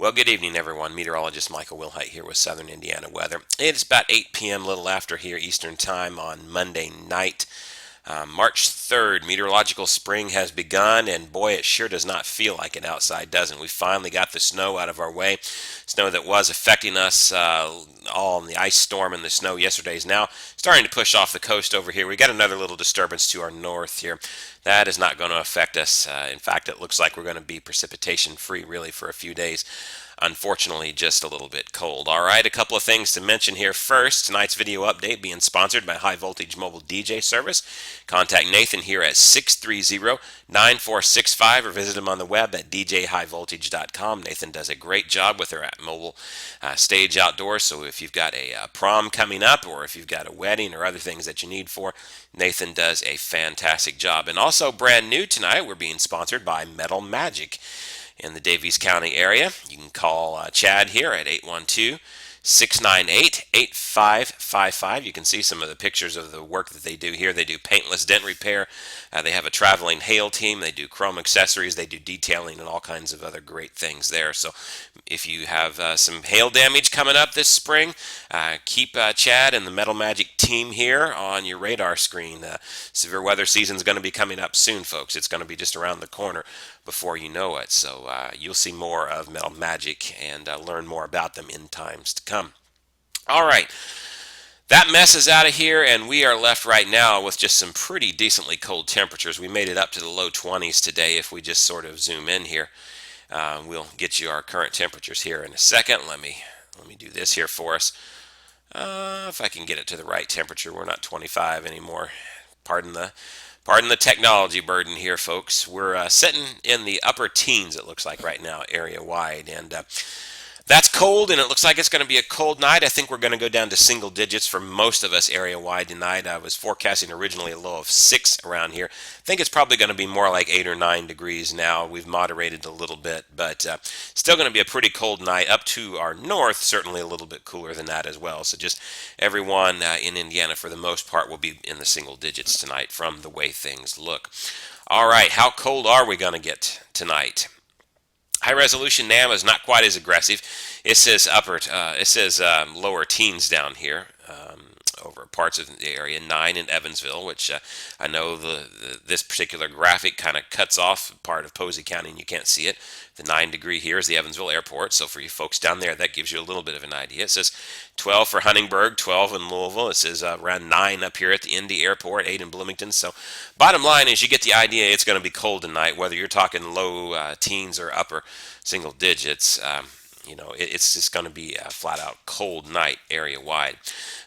Well, good evening, everyone. Meteorologist Michael Wilhite here with Southern Indiana weather. It's about 8 p.m., a little after here Eastern Time on Monday night. March 3rd, meteorological spring has begun, and boy, it sure does not feel like it outside, doesn't it? We finally got the snow out of our way. Snow that was affecting us all in the ice storm and the snow yesterday is now starting to push off the coast over here. We got another little disturbance to our north here. That is not going to affect us. In fact, it looks like we're going to be precipitation free really for a few days. Unfortunately, just a little bit cold. All right, a couple of things to mention here. First, tonight's video update being sponsored by High Voltage Mobile DJ Service. Contact Nathan here at 630-9465 or visit him on the web at djhighvoltage.com. Nathan does a great job with their mobile stage outdoors, so if you've got a prom coming up or if you've got a wedding or other things that you need for, Nathan does a fantastic job. And also brand new tonight, we're being sponsored by Metal Magic in the Daviess County area. You can call Chad here at 812-698-8555. You can see some of the pictures of the work that they do here. They do paintless dent repair. They have a traveling hail team. They do chrome accessories. They do detailing and all kinds of other great things there. So if you have some hail damage coming up this spring, keep Chad and the Metal Magic team here on your radar screen. Severe weather season is going to be coming up soon, folks. It's going to be just around the corner before you know it. So you'll see more of Metal Magic and learn more about them in times to come. All right. That mess is out of here, and we are left right now with just some pretty decently cold temperatures. We made it up to the low 20s today if we just sort of zoom in here. We'll get you our current temperatures here in a second. Let me do this here for us. If I can get it to the right temperature, we're not 25 anymore. Pardon the technology burden here, folks. We're sitting in the upper teens, it looks like right now, area-wide, and that's cold, and it looks like it's going to be a cold night. I think we're going to go down to single digits for most of us area-wide tonight. I was forecasting originally a low of 6 around here. I think it's probably going to be more like 8 or 9 degrees now. We've moderated a little bit, but still going to be a pretty cold night. Up to our north, certainly a little bit cooler than that as well. So just everyone in Indiana, for the most part, will be in the single digits tonight from the way things look. All right, how cold are we going to get tonight? High resolution NAM is not quite as aggressive. It says lower teens down here over parts of the area. 9 in Evansville, which I know this particular graphic kind of cuts off part of Posey County and you can't see it. The 9-degree here is the Evansville airport. So for you folks down there, that gives you a little bit of an idea. It says 12 for Huntingburg, 12 in Louisville. It says around 9 up here at the Indy airport, 8 in Bloomington. So bottom line is you get the idea it's going to be cold tonight, whether you're talking low teens or upper single digits. It's just going to be a flat-out cold night area-wide.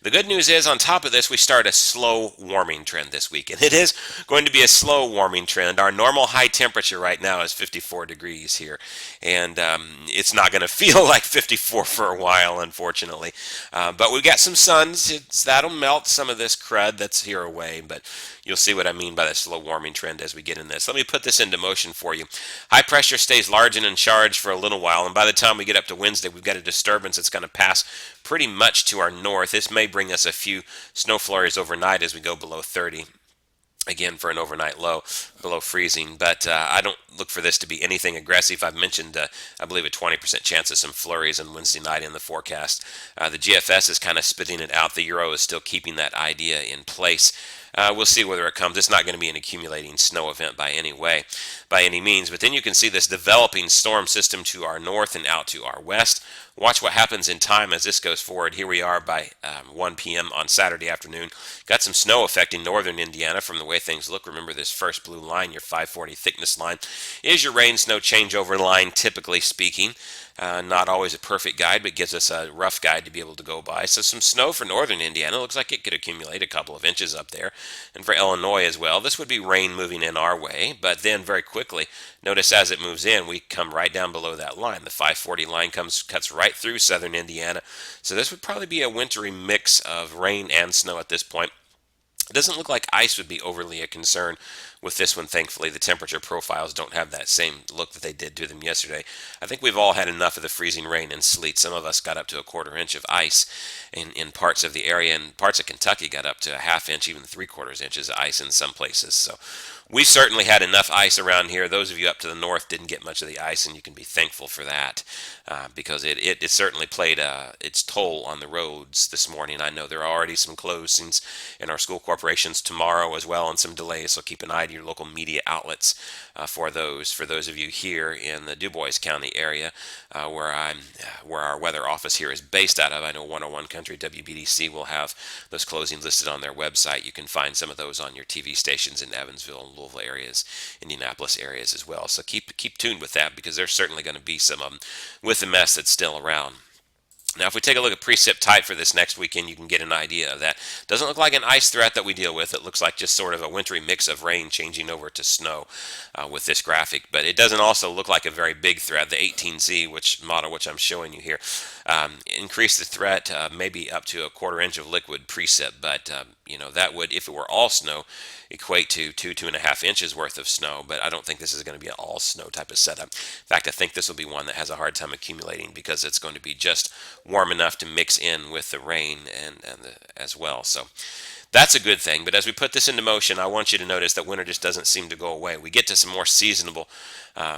The good news is, on top of this, we start a slow warming trend this week, and it is going to be a slow warming trend. Our normal high temperature right now is 54 degrees here, and it's not going to feel like 54 for a while, unfortunately. But we've got some suns. That'll melt some of this crud that's here away, but you'll see what I mean by the slow warming trend as we get in this. Let me put this into motion for you. High pressure stays large and in charge for a little while, and by the time we get up to Wednesday, we've got a disturbance that's going to pass pretty much to our north. This may bring us a few snow flurries overnight as we go below 30. Again, for an overnight low, below freezing. But I don't look for this to be anything aggressive. I've mentioned, I believe, a 20% chance of some flurries on Wednesday night in the forecast. The GFS is kind of spitting it out. The Euro is still keeping that idea in place. We'll see whether it comes. It's not going to be an accumulating snow event by any means. But then you can see this developing storm system to our north and out to our west. Watch what happens in time as this goes forward. Here we are by 1 p.m. on Saturday afternoon. Got some snow affecting northern Indiana from the way things look. Remember, this first blue line, your 540 thickness line, is your rain-snow changeover line, typically speaking. Not always a perfect guide, but gives us a rough guide to be able to go by. So some snow for northern Indiana. Looks like it could accumulate a couple of inches up there. And for Illinois as well. This would be rain moving in our way, but then very quickly, notice as it moves in, we come right down below that line. The 540 line cuts right through southern Indiana. So this would probably be a wintry mix of rain and snow at this point. It doesn't look like ice would be overly a concern with this one, thankfully. The temperature profiles don't have that same look that they did to them yesterday. I think we've all had enough of the freezing rain and sleet. Some of us got up to a quarter-inch of ice in parts of the area, and parts of Kentucky got up to a half-inch, even 3/4 inches of ice in some places. So We certainly had enough ice around here. Those of you up to the north didn't get much of the ice, and you can be thankful for that because it certainly played its toll on the roads this morning. I know there are already some closings in our school corporations tomorrow as well, and some delays, so keep an eye to your local media outlets for those. For those of you here in the Dubois County area where our weather office here is based out of, I know 101 Country WBDC will have those closings listed on their website. You can find some of those on your TV stations in Evansville and Louisville areas, Indianapolis areas as well. So keep tuned with that because there's certainly going to be some of them with the mess that's still around. Now, if we take a look at precip type for this next weekend, you can get an idea of that. Doesn't look like an ice threat that we deal with. It looks like just sort of a wintry mix of rain changing over to snow with this graphic. But it doesn't also look like a very big threat. The 18Z, which I'm showing you here, increase the threat maybe up to a quarter inch of liquid precip. But that would, if it were all snow, equate to 2.5 inches worth of snow. But I don't think this is going to be an all snow type of setup. In fact, I think this will be one that has a hard time accumulating because it's going to be just warm enough to mix in with the rain as well. So that's a good thing. But as we put this into motion, I want you to notice that winter just doesn't seem to go away. We get to some more seasonable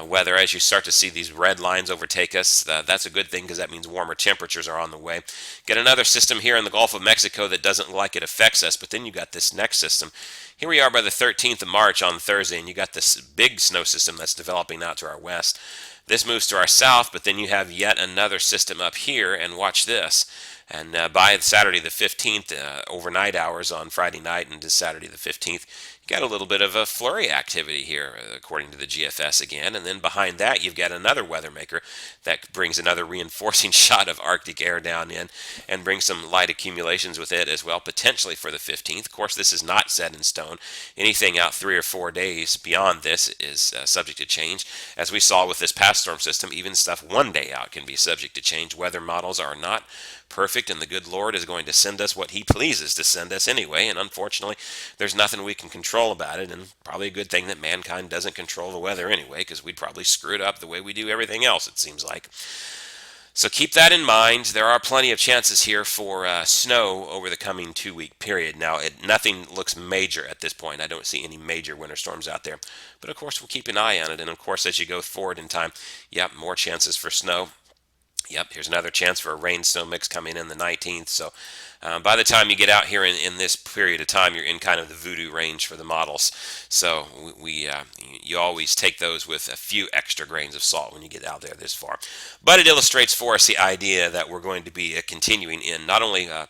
weather as you start to see these red lines overtake us. That's a good thing because that means warmer temperatures are on the way. Get another system here in the Gulf of Mexico that doesn't look like it affects us, but then you got this next system. Here we are by the 13th of March on Thursday, and you got this big snow system that's developing out to our west. This moves to our south, but then you have yet another system up here, and watch this. And by Saturday the 15th, overnight hours on Friday night into Saturday the 15th, you got a little bit of a flurry activity here, according to the GFS again. And then behind that, you've got another weather maker that brings another reinforcing shot of Arctic air down in and brings some light accumulations with it as well, potentially for the 15th. Of course, this is not set in stone. Anything out 3 or 4 days beyond this is subject to change. As we saw with this past storm system, even stuff 1 day out can be subject to change. Weather models are not perfect, and the good Lord is going to send us what he pleases to send us anyway, and unfortunately there's nothing we can control about it, and probably a good thing that mankind doesn't control the weather anyway, because we'd probably screw it up the way we do everything else, it seems like. So keep that in mind. There are plenty of chances here for snow over the coming 2-week period. Now, nothing looks major at this point. I don't see any major winter storms out there, but of course we'll keep an eye on it, and of course as you go forward in time, more chances for snow. Here's another chance for a rain-snow mix coming in the 19th. So by the time you get out here in this period of time, you're in kind of the voodoo range for the models. So you always take those with a few extra grains of salt when you get out there this far. But it illustrates for us the idea that we're going to be continuing in not only a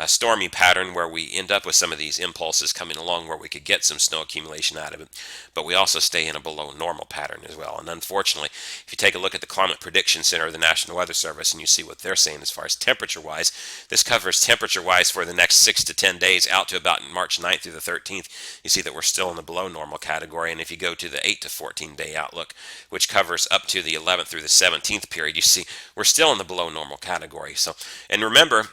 stormy pattern where we end up with some of these impulses coming along where we could get some snow accumulation out of it, but we also stay in a below normal pattern as well. And unfortunately, if you take a look at the Climate Prediction Center of the National Weather Service and you see what they're saying as far as temperature-wise, this covers temperature-wise for the next 6 to 10 days out to about March 9th through the 13th. You see that we're still in the below normal category. And if you go to the 8 to 14 day outlook, which covers up to the 11th through the 17th period, you see we're still in the below normal category. So, and remember,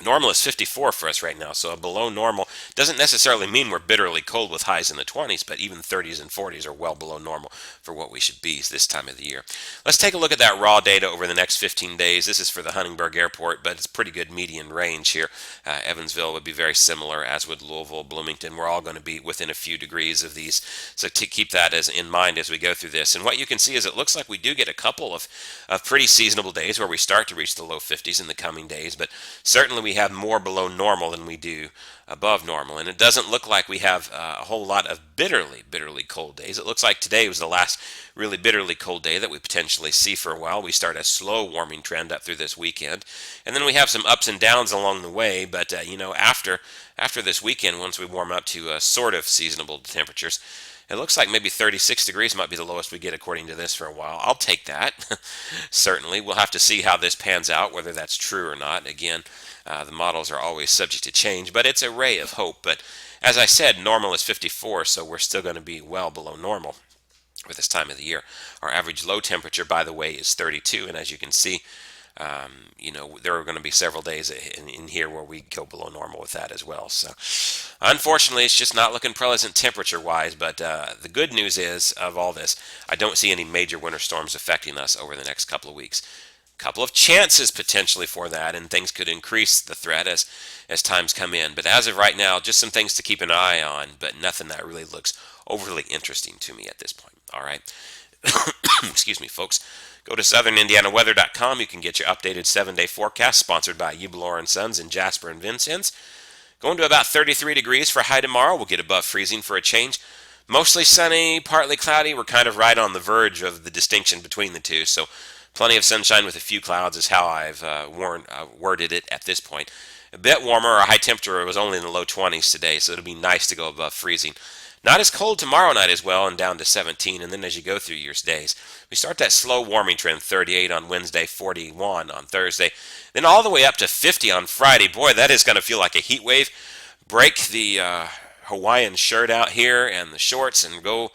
normal is 54 for us right now, so a below normal doesn't necessarily mean we're bitterly cold with highs in the 20s, but even 30s and 40s are well below normal for what we should be this time of the year. Let's take a look at that raw data over the next 15 days. This is for the Huntingburg Airport, but it's pretty good median range here. Evansville would be very similar, as would Louisville, Bloomington. We're all going to be within a few degrees of these, so to keep that in mind as we go through this. And what you can see is it looks like we do get a couple of pretty seasonable days where we start to reach the low 50s in the coming days, but certainly we have more below normal than we do above normal. And it doesn't look like we have a whole lot of bitterly cold days. It looks like today was the last really bitterly cold day that we potentially see for a while. We start a slow warming trend up through this weekend. And then we have some ups and downs along the way. But, after this weekend, once we warm up to sort of seasonable temperatures, it looks like maybe 36 degrees might be the lowest we get according to this for a while. I'll take that. Certainly. We'll have to see how this pans out, whether that's true or not. Again, the models are always subject to change, but it's a ray of hope. But as I said, normal is 54, so we're still going to be well below normal for this time of the year. Our average low temperature, by the way, is 32, and as you can see, there are going to be several days in here where we go below normal with that as well. So, unfortunately, it's just not looking pleasant temperature-wise, but the good news is, of all this, I don't see any major winter storms affecting us over the next couple of weeks. Couple of chances potentially for that, and things could increase the threat as times come in. But as of right now, just some things to keep an eye on, but nothing that really looks overly interesting to me at this point. All right. Excuse me, folks. Go to southernindianaweather.com. You can get your updated 7-day forecast, sponsored by Ubelor and Sons in Jasper and Vincennes. Going to about 33 degrees for a high tomorrow. We'll get above freezing for a change. Mostly sunny, partly cloudy. We're kind of right on the verge of the distinction between the two, so plenty of sunshine with a few clouds is how I've worded it at this point. A bit warmer. Our high temperature was only in the low 20s today, so it'll be nice to go above freezing. Not as cold tomorrow night as well, and down to 17. And then as you go through your days, we start that slow warming trend. 38 on Wednesday, 41 on Thursday, then all the way up to 50 on Friday. Boy, that is going to feel like a heat wave. Break the Hawaiian shirt out here and the shorts and go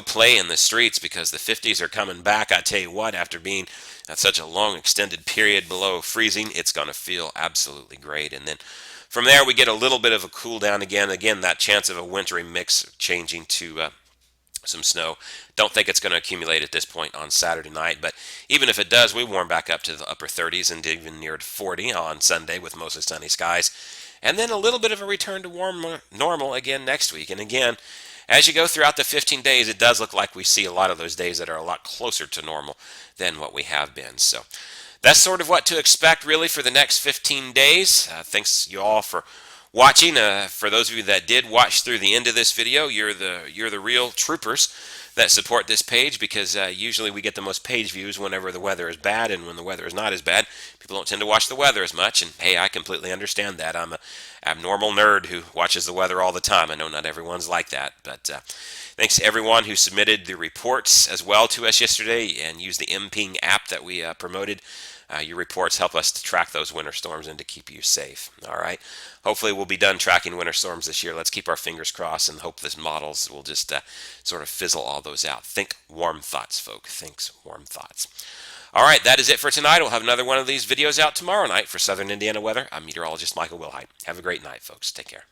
play in the streets, because the 50s are coming back. I tell you what, after being at such a long extended period below freezing, it's going to feel absolutely great. And then from there we get a little bit of a cool down again, that chance of a wintry mix changing to some snow. Don't think it's going to accumulate at this point on Saturday night, but even if it does, we warm back up to the upper 30s and even near 40 on Sunday with mostly sunny skies. And then a little bit of a return to warm normal again next week. And again, as you go throughout the 15 days, it does look like we see a lot of those days that are a lot closer to normal than what we have been. So that's sort of what to expect really for the next 15 days. Thanks you all for watching. For those of you that did watch through the end of this video, you're the real troopers that support this page, because usually we get the most page views whenever the weather is bad, and when the weather is not as bad, people don't tend to watch the weather as much. And hey, I completely understand that. I'm an abnormal nerd who watches the weather all the time. I know not everyone's like that, but thanks to everyone who submitted the reports as well to us yesterday and used the MPing app that we promoted. Your reports help us to track those winter storms and to keep you safe. All right. Hopefully we'll be done tracking winter storms this year. Let's keep our fingers crossed and hope this models will just sort of fizzle all those out. Think warm thoughts, folks. Think warm thoughts. All right, that is it for tonight. We'll have another one of these videos out tomorrow night. For Southern Indiana Weather, I'm Meteorologist Michael Wilhite. Have a great night, folks. Take care.